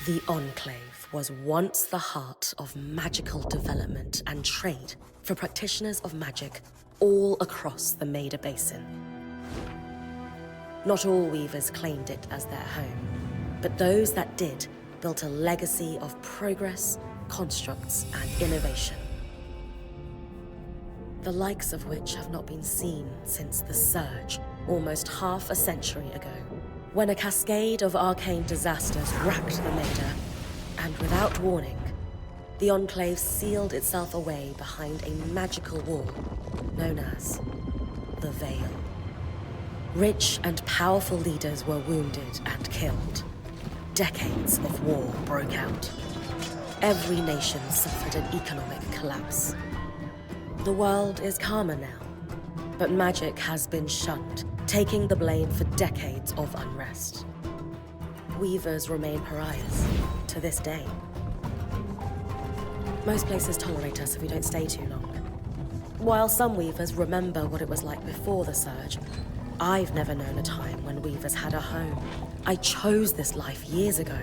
The Enclave was once the heart of magical development and trade for practitioners of magic all across the Maida Basin. Not all weavers claimed it as their home, but those that did built a legacy of progress, constructs, and innovation. The likes of which have not been seen since the Surge, almost half a century ago, when a cascade of arcane disasters racked the Maida, and without warning, the Enclave sealed itself away behind a magical wall known as the Veil. Rich and powerful leaders were wounded and killed. Decades of war broke out. Every nation suffered an economic collapse. The world is calmer now, but magic has been shunned, taking the blame for decades of unrest. Weavers remain pariahs to this day. Most places tolerate us if we don't stay too long. While some weavers remember what it was like before the Surge, I've never known a time when weavers had a home. I chose this life years ago.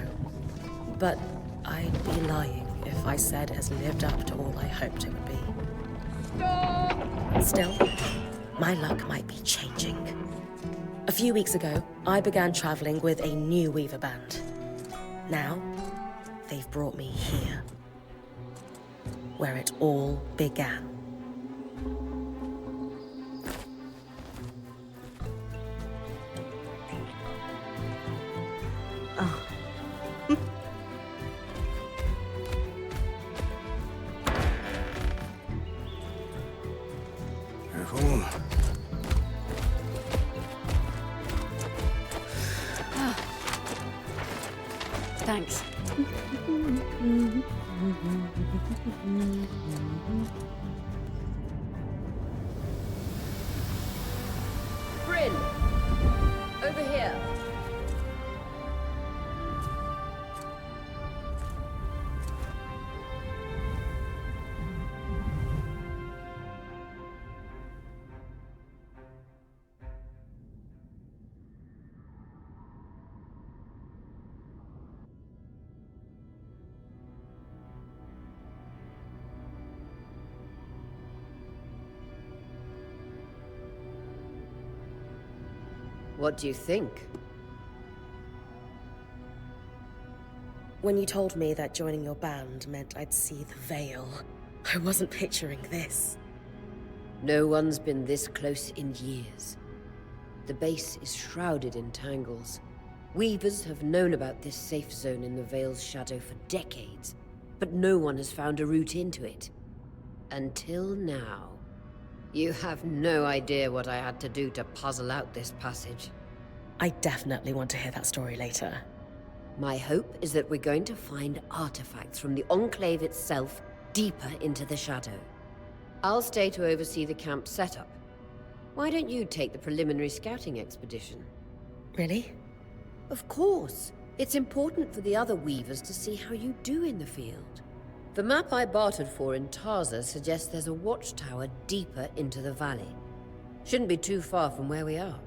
But I'd be lying if I said it has lived up to all I hoped it would be. Still, my luck might be changing. A few weeks ago, I began traveling with a new weaver band. Now, they've brought me here, where it all began. Oh. Careful. Thanks. Bryn! Over here. What do you think? When you told me that joining your band meant I'd see the Veil, I wasn't picturing this. No one's been this close in years. The base is shrouded in tangles. Weavers have known about this safe zone in the Veil's shadow for decades, but no one has found a route into it. Until now. You have no idea what I had to do to puzzle out this passage. I definitely want to hear that story later. My hope is that we're going to find artifacts from the Enclave itself deeper into the shadow. I'll stay to oversee the camp setup. Why don't you take the preliminary scouting expedition? Really? Of course. It's important for the other weavers to see how you do in the field. The map I bartered for in Tarza suggests there's a watchtower deeper into the valley. Shouldn't be too far from where we are.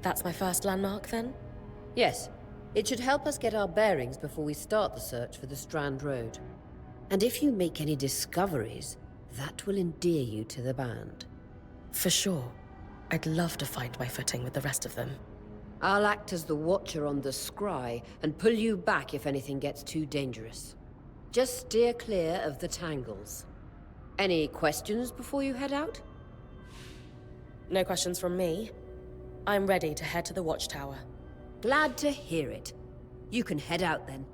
That's my first landmark, then? Yes. It should help us get our bearings before we start the search for the Strand Road. And if you make any discoveries, that will endear you to the band. For sure. I'd love to find my footing with the rest of them. I'll act as the watcher on the scry and pull you back if anything gets too dangerous. Just steer clear of the tangles. Any questions before you head out? No questions from me. I'm ready to head to the watchtower. Glad to hear it. You can head out then.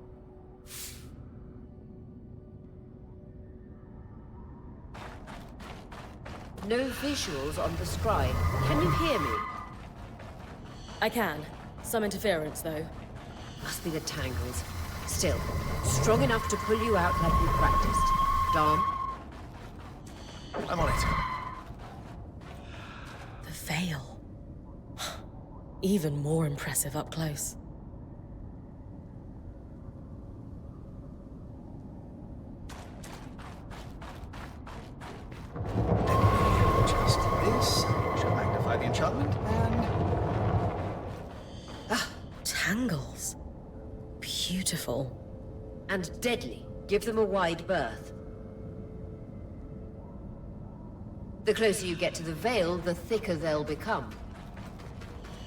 No visuals on the scry. Can you hear me? I can. Some interference, though. Must be the tangles. Still, strong enough to pull you out like you practiced. Dom? I'm on it. The Veil. Even more impressive up close. Just this. Shall magnify the enchantment and... Tangles. Beautiful. And deadly. Give them a wide berth. The closer you get to the Veil, the thicker they'll become.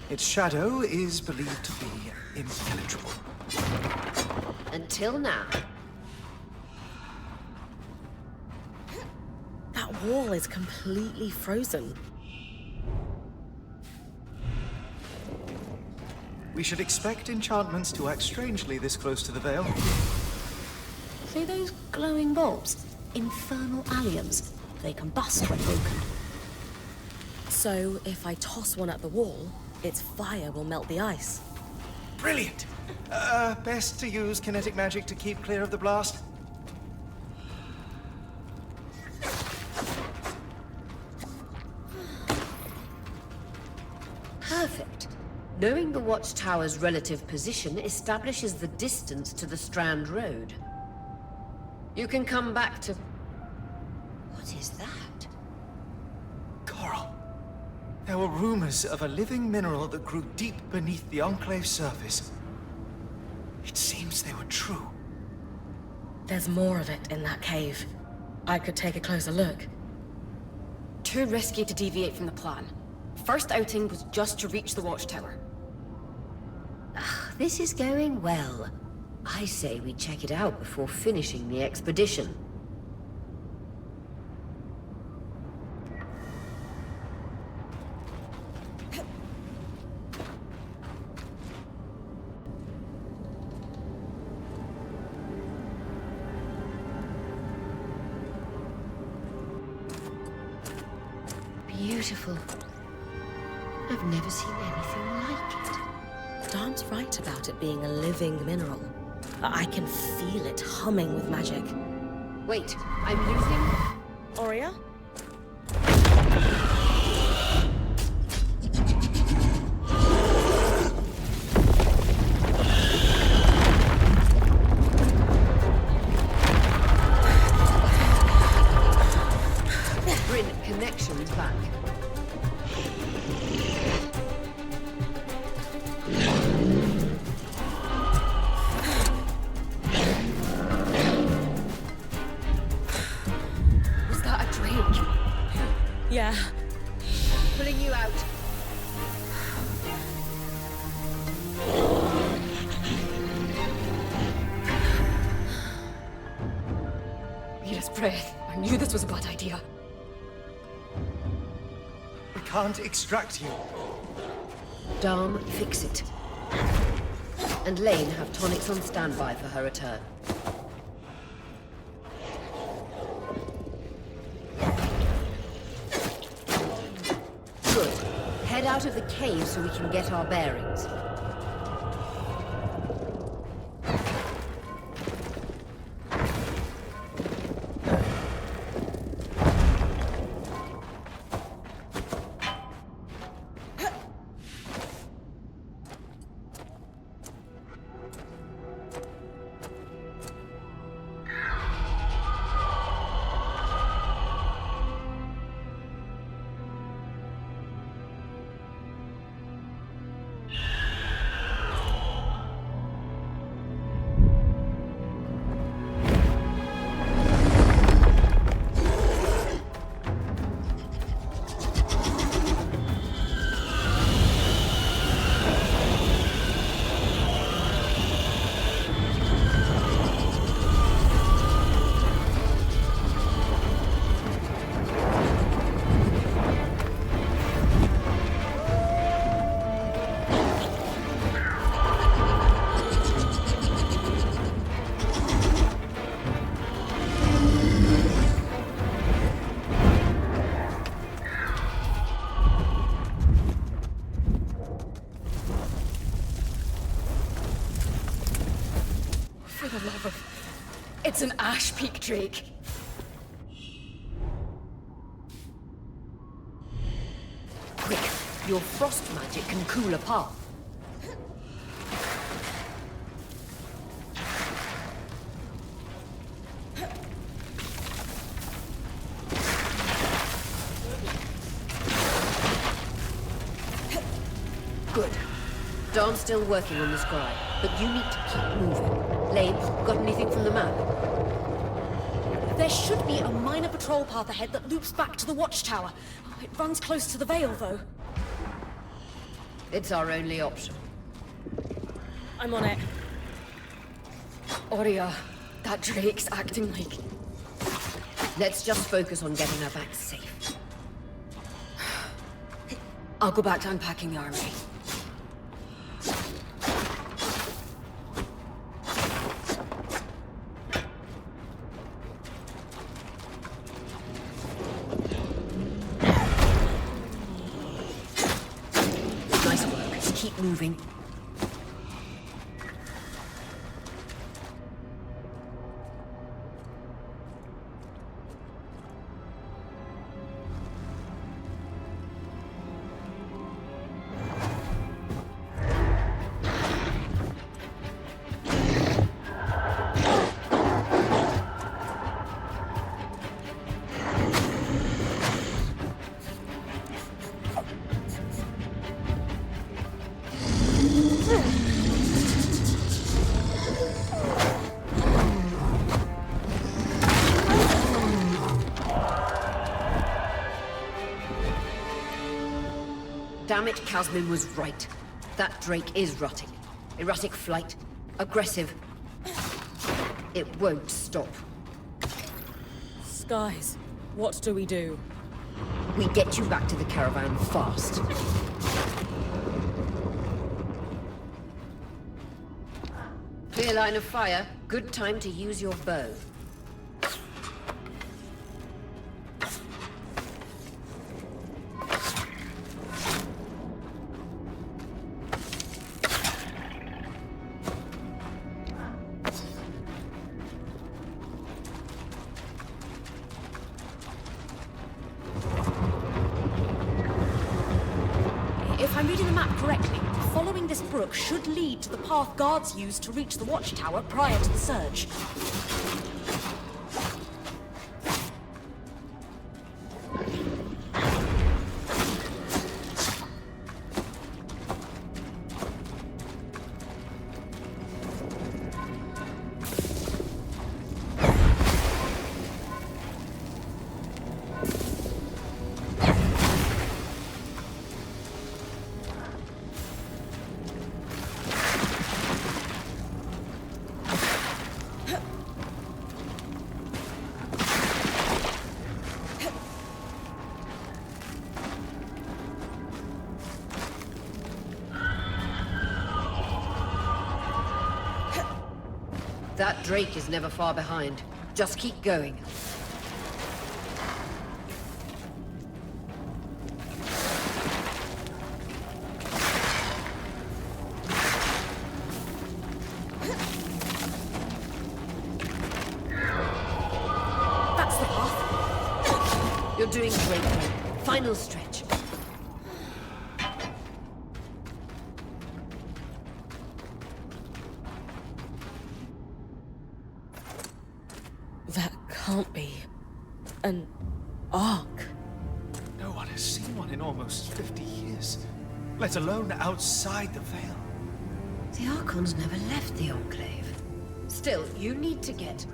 Its shadow is believed to be impenetrable. Until now. That wall is completely frozen. We should expect enchantments to act strangely this close to the Veil. See those glowing bulbs? Infernal alliums. They combust when broken. So, if I toss one at the wall, its fire will melt the ice. Brilliant! Best to use kinetic magic to keep clear of the blast. Perfect. Knowing the watchtower's relative position establishes the distance to the Strand Road. You can come back to... What is that? Coral. There were rumors of a living mineral that grew deep beneath the Enclave's surface. It seems they were true. There's more of it in that cave. I could take a closer look. Too risky to deviate from the plan. First outing was just to reach the watchtower. This is going well. I say we check it out before finishing the expedition. Beautiful. I've never seen anything like it. Darm's right about it being a living mineral. I can feel it humming with magic. Wait, I'm losing... Aurea? Bryn, connections back. Was that a drink? Yeah. Pulling you out. Mira's breath. I knew this was a bad idea. We can't extract you. Darm, fix it. And Lane have tonics on standby for her return. Good. Head out of the cave so we can get our bearings. It's an Ash Peak Drake. Quick, your frost magic can cool a path. Good. Dawn's still working on the scribe, but you need to keep moving. Lane, got anything from the map? There should be a minor patrol path ahead that loops back to the watchtower. Oh, it runs close to the Vale, though. It's our only option. I'm on it. Aurea, that Drake's acting like... Let's just focus on getting her back safe. I'll go back to unpacking the armory. Nice work. Keep moving. Damn it, Casmin was right. That Drake is rotting. Erratic flight. Aggressive. It won't stop. Skies, what do we do? We get you back to the caravan fast. Clear line of fire. Good time to use your bow. If I'm reading the map correctly, following this brook should lead to the path guards used to reach the watchtower prior to the surge. That Drake is never far behind. Just keep going. That's the path. You're doing great, Lane. Final stretch. That can't be... an ark. No one has seen one in almost 50 years, let alone outside the Vale. The Archons never left the Enclave. Still, you need to get...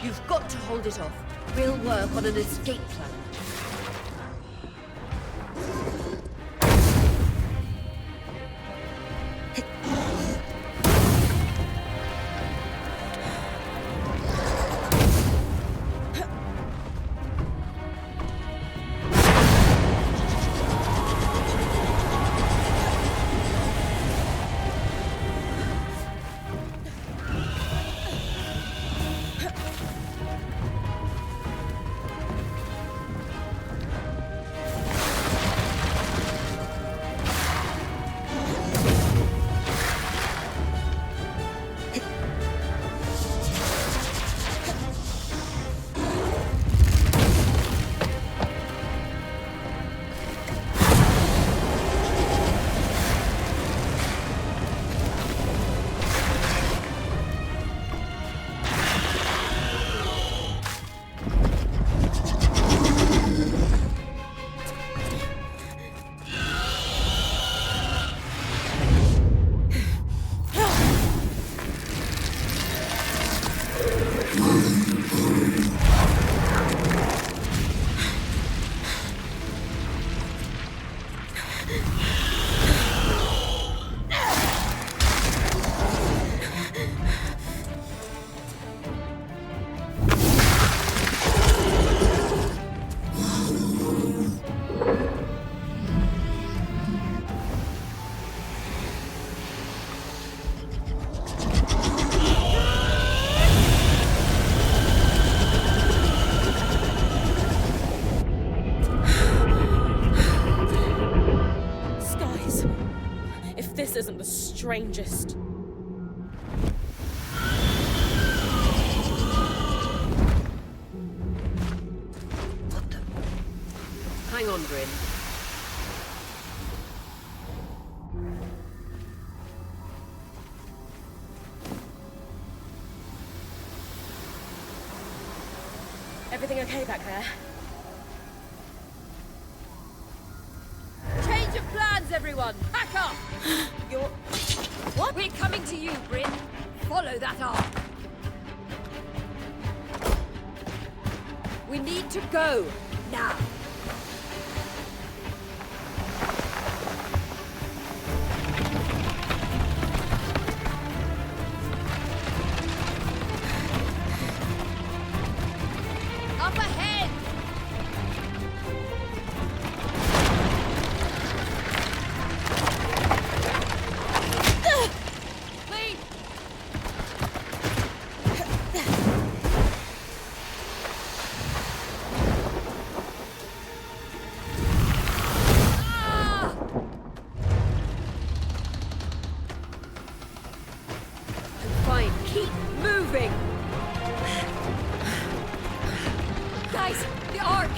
You've got to hold it off. We'll work on an escape plan. strangest. What the? Hang on, Bryn. Everything okay back there? Change of plans, everyone! Pack up! You're... What? We're coming to you, Bryn. Follow that arc. We need to go. Now. Up ahead! Lead! Ah! I'm fine. Keep moving! Guys, the Ark!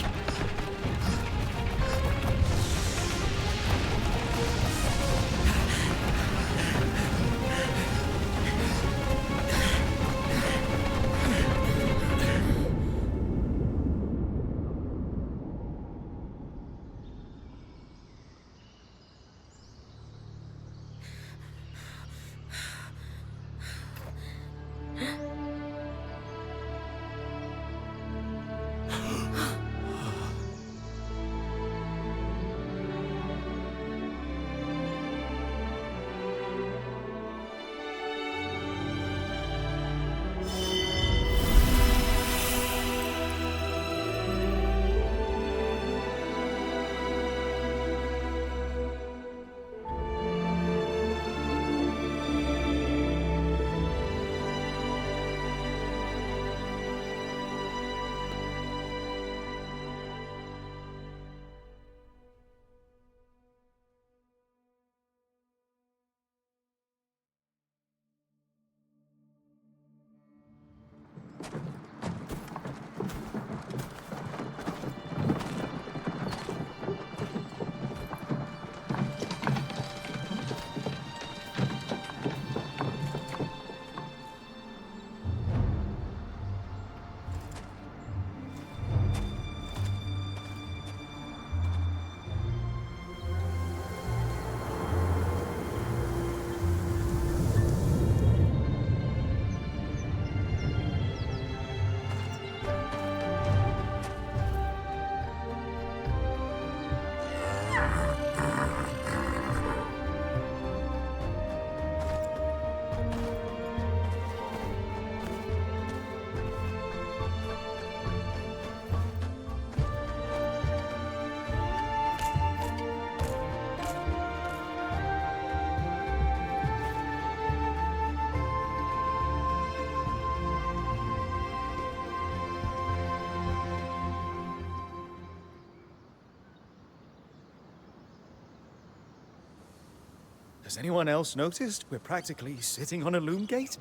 Has anyone else noticed we're practically sitting on a loom gate?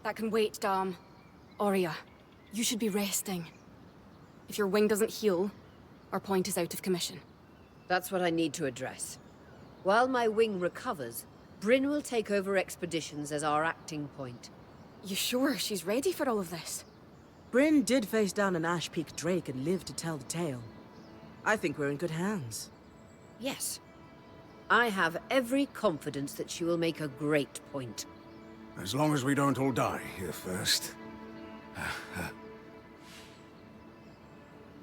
That can wait, Dom. Aurea, you should be resting. If your wing doesn't heal, our point is out of commission. That's what I need to address. While my wing recovers, Bryn will take over expeditions as our acting point. You sure she's ready for all of this? Bryn did face down an Ash Peak Drake and lived to tell the tale. I think we're in good hands. Yes. I have every confidence that she will make a great point. As long as we don't all die here first.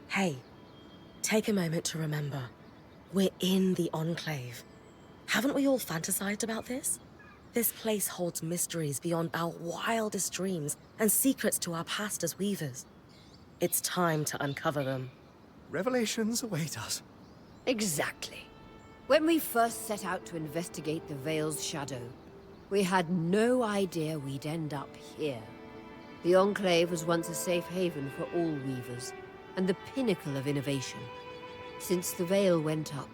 Hey, take a moment to remember. We're in the Enclave. Haven't we all fantasized about this? This place holds mysteries beyond our wildest dreams and secrets to our past as weavers. It's time to uncover them. Revelations await us. Exactly. When we first set out to investigate the Veil's shadow, we had no idea we'd end up here. The Enclave was once a safe haven for all weavers, and the pinnacle of innovation. Since the Veil went up,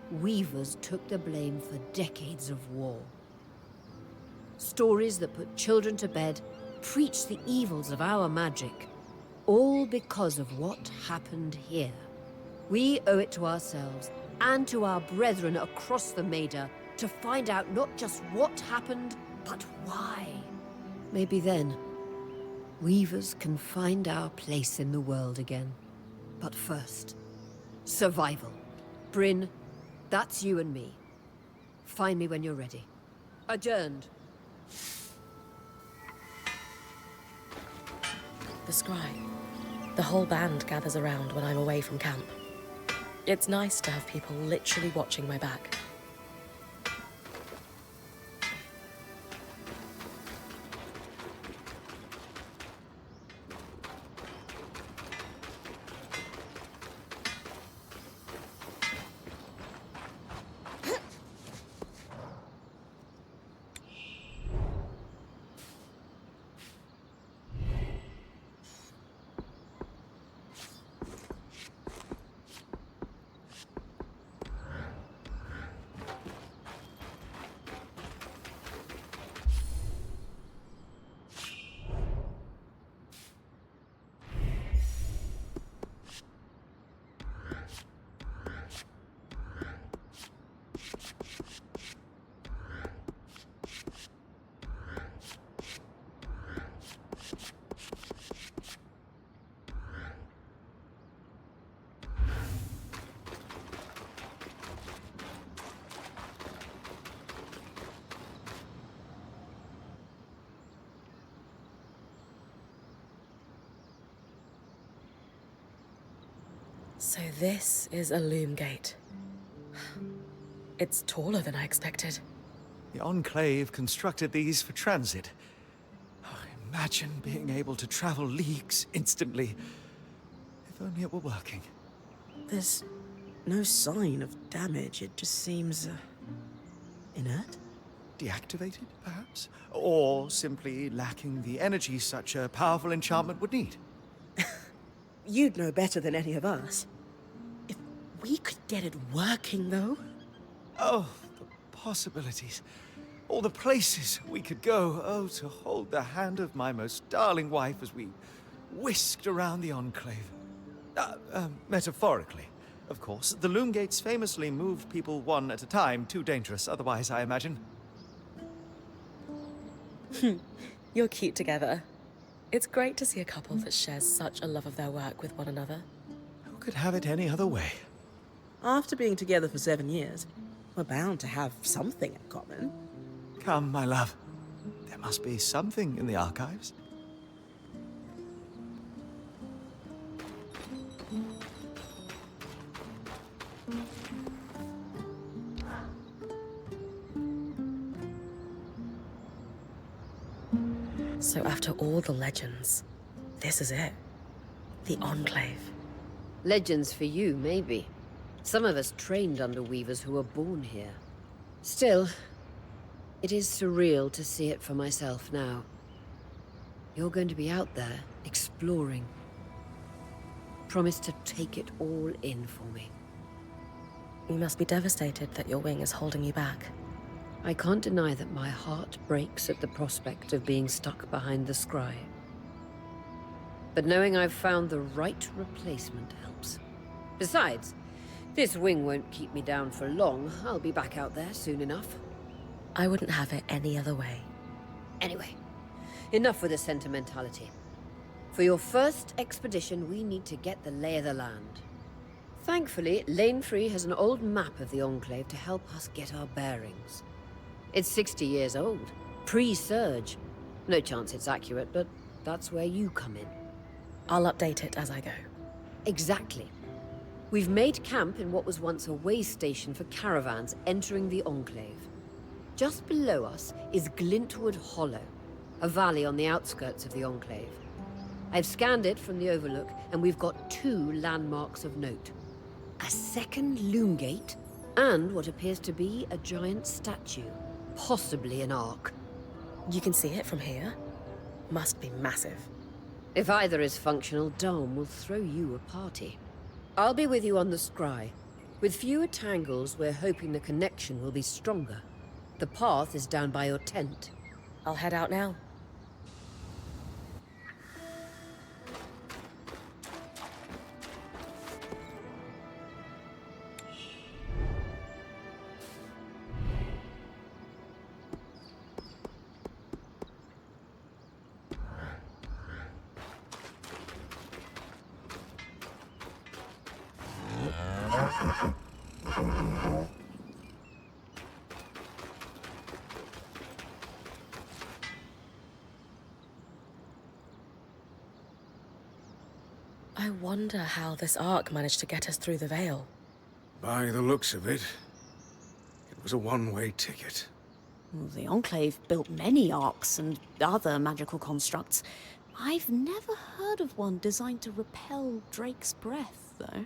weavers took the blame for decades of war. stories that put children to bed, preach the evils of our magic. All because of what happened here. We owe it to ourselves and to our brethren across the Maida to find out not just what happened, but why. Maybe then, Weavers can find our place in the world again. But first, survival. Bryn, that's you and me. Find me when you're ready. Adjourned. The scry. The whole band gathers around when I'm away from camp. It's nice to have people literally watching my back. So this is a loom gate. It's taller than I expected. The Enclave constructed these for transit. Oh, imagine being able to travel leagues instantly. If only it were working. There's no sign of damage. It just seems inert. Deactivated, perhaps? Or simply lacking the energy such a powerful enchantment would need. You'd know better than any of us. If we could get it working, though. Oh, the possibilities. All the places we could go. Oh, to hold the hand of my most darling wife as we whisked around the Enclave. Metaphorically, of course. The loom gates famously moved people one at a time. Too dangerous otherwise, I imagine. You're cute together. It's great to see a couple that shares such a love of their work with one another. Who could have it any other way? After being together for 7 years, we're bound to have something in common. Come, my love. There must be something in the archives. So after all the legends, this is it. The Enclave. Legends for you, maybe. Some of us trained under weavers who were born here. Still, it is surreal to see it for myself now. You're going to be out there, exploring. Promise to take it all in for me. You must be devastated that your wing is holding you back. I can't deny that my heart breaks at the prospect of being stuck behind the scry. But knowing I've found the right replacement helps. Besides, this wing won't keep me down for long. I'll be back out there soon enough. I wouldn't have it any other way. Anyway, enough with the sentimentality. For your first expedition, we need to get the lay of the land. Thankfully, Lane Free has an old map of the Enclave to help us get our bearings. It's 60 years old, pre-Surge. No chance it's accurate, but that's where you come in. I'll update it as I go. Exactly. We've made camp in what was once a waystation for caravans entering the Enclave. Just below us is Glintwood Hollow, a valley on the outskirts of the Enclave. I've scanned it from the Overlook, and we've got 2 landmarks of note. A second loom gate, and what appears to be a giant statue. Possibly an ark. You can see it from here? Must be massive. If either is functional, Dom will throw you a party. I'll be with you on the scry. With fewer tangles, we're hoping the connection will be stronger. The path is down by your tent. I'll head out now. I wonder how this arc managed to get us through the Veil. By the looks of it, it was a one-way ticket. Well, the Enclave built many arcs and other magical constructs. I've never heard of one designed to repel Drake's breath, though.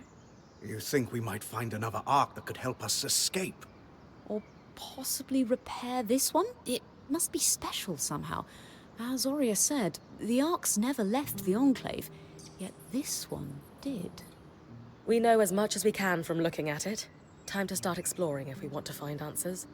You think we might find another arc that could help us escape? Or possibly repair this one? It must be special somehow. As Aurea said, the arcs never left the Enclave, yet this one did. We know as much as we can from looking at it. Time to start exploring if we want to find answers.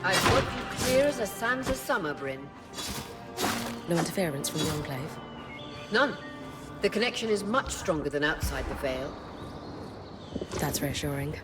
I've got you clear as a sands of summer, Bryn. No interference from the Enclave? None. The connection is much stronger than outside the Veil. That's reassuring.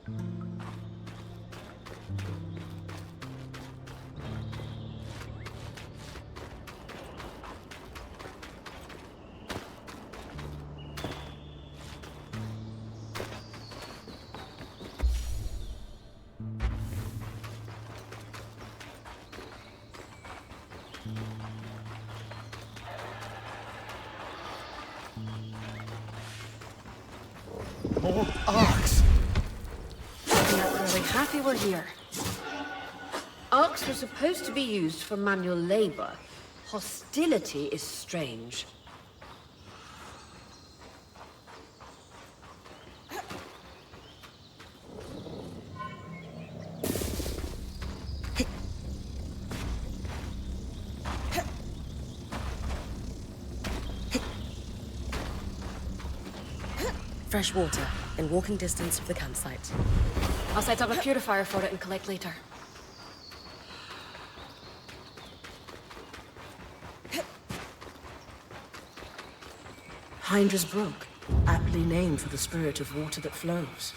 More arcs! I'm really happy we're here. Arcs were supposed to be used for manual labor. Hostility is strange. Fresh water, in walking distance of the campsite. I'll set up a purifier for it and collect later. Hydra's Brook, aptly named for the spirit of water that flows.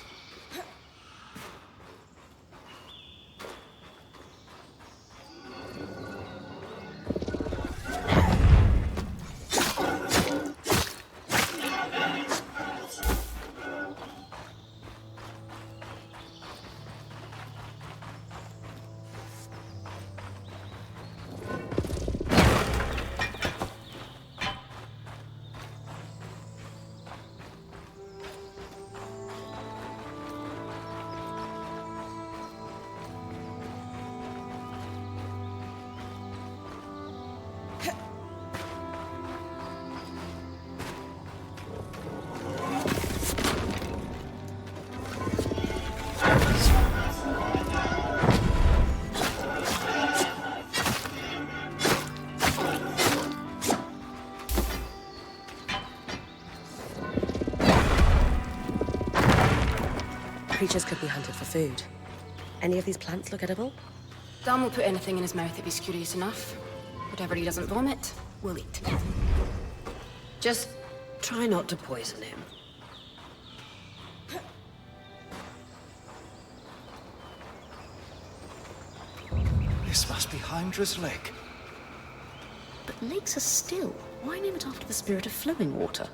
Creatures could be hunted for food. Any of these plants look edible? Dan will put anything in his mouth if he's curious enough. Whatever he doesn't vomit, we'll eat. Just try not to poison him. This must be Hydra's lake. But lakes are still. Why name it after the spirit of flowing water?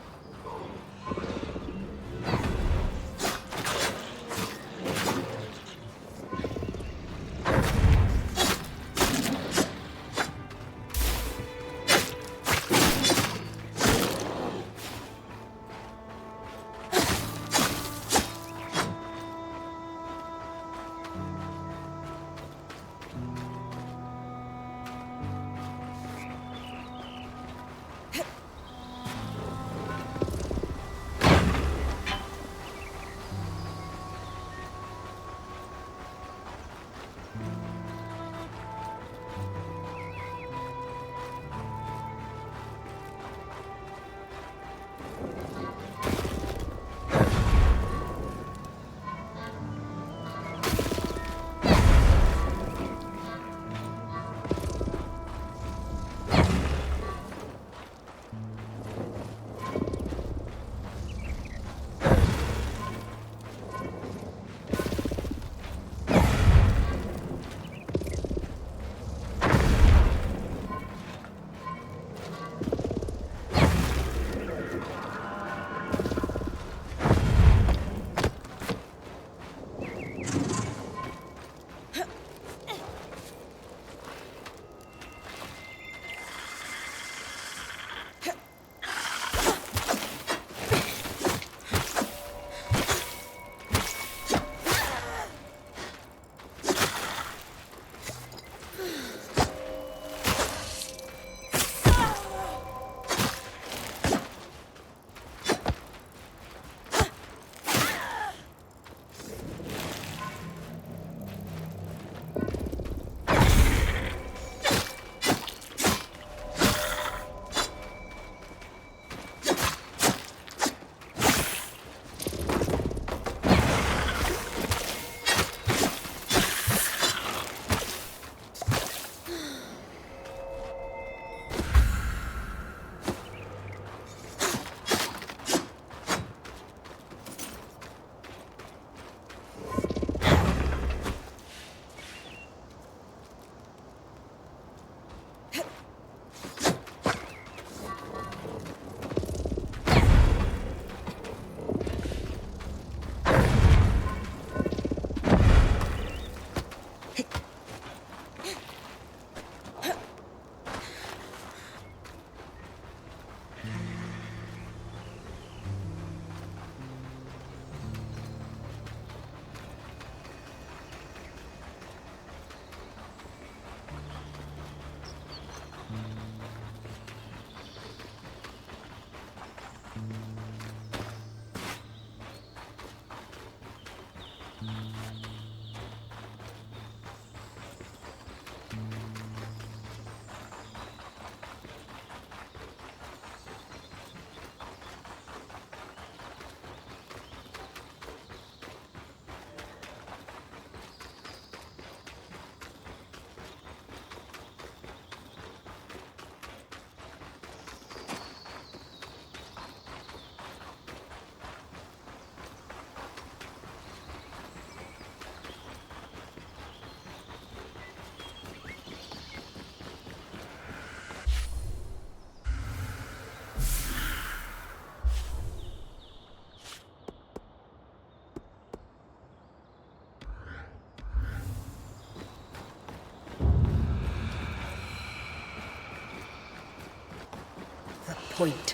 The point.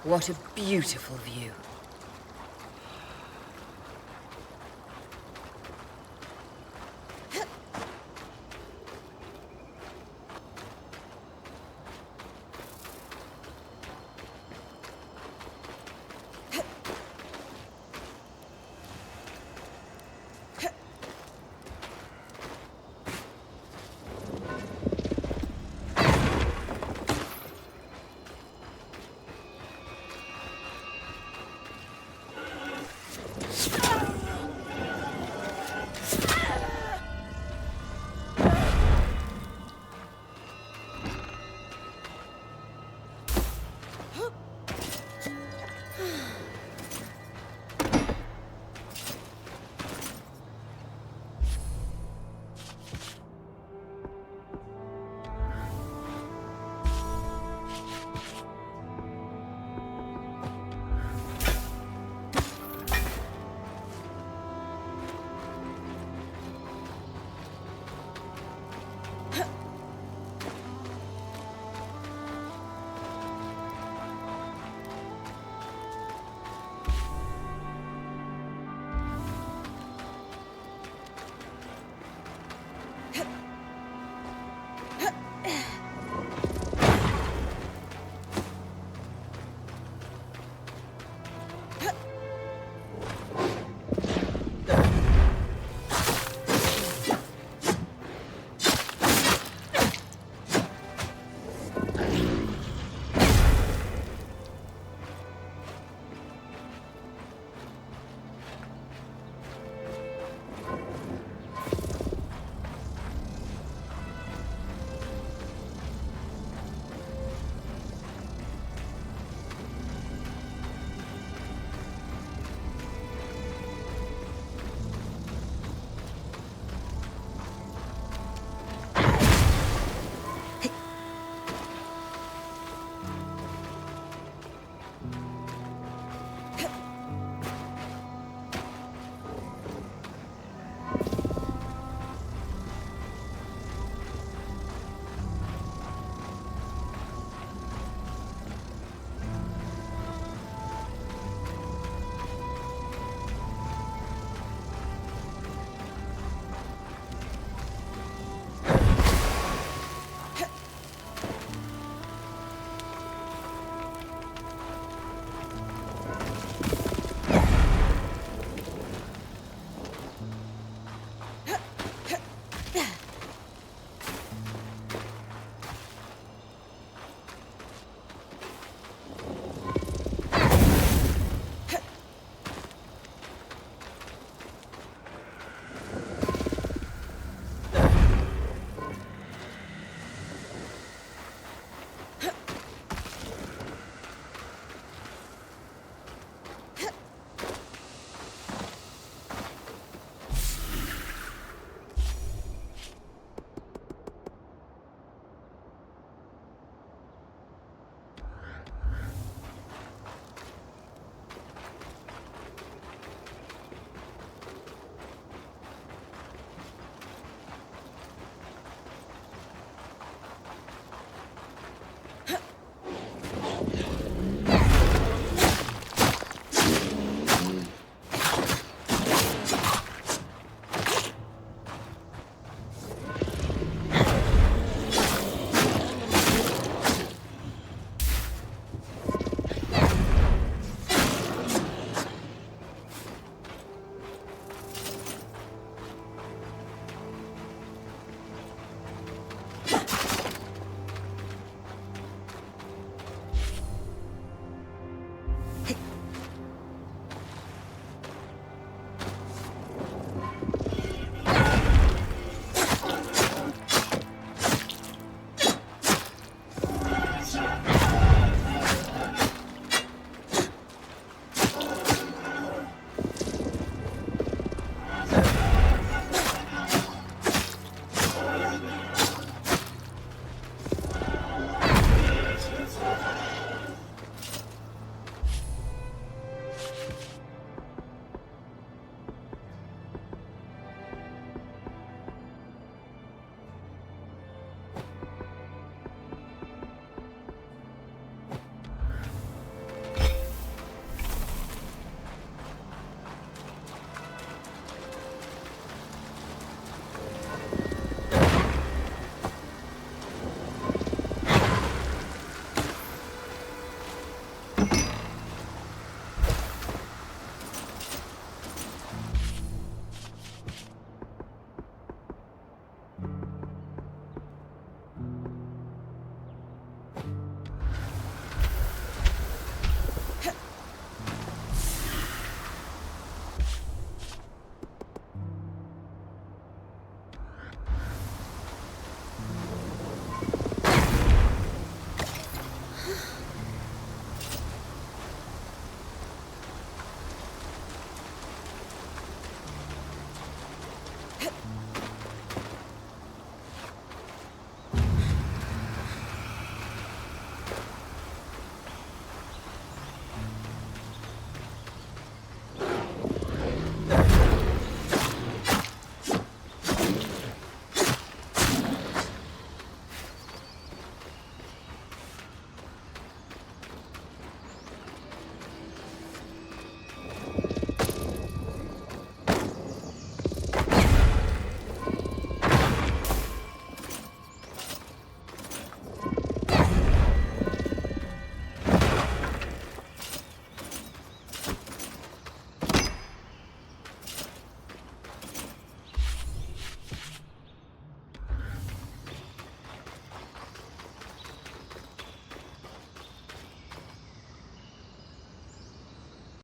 What a beautiful view.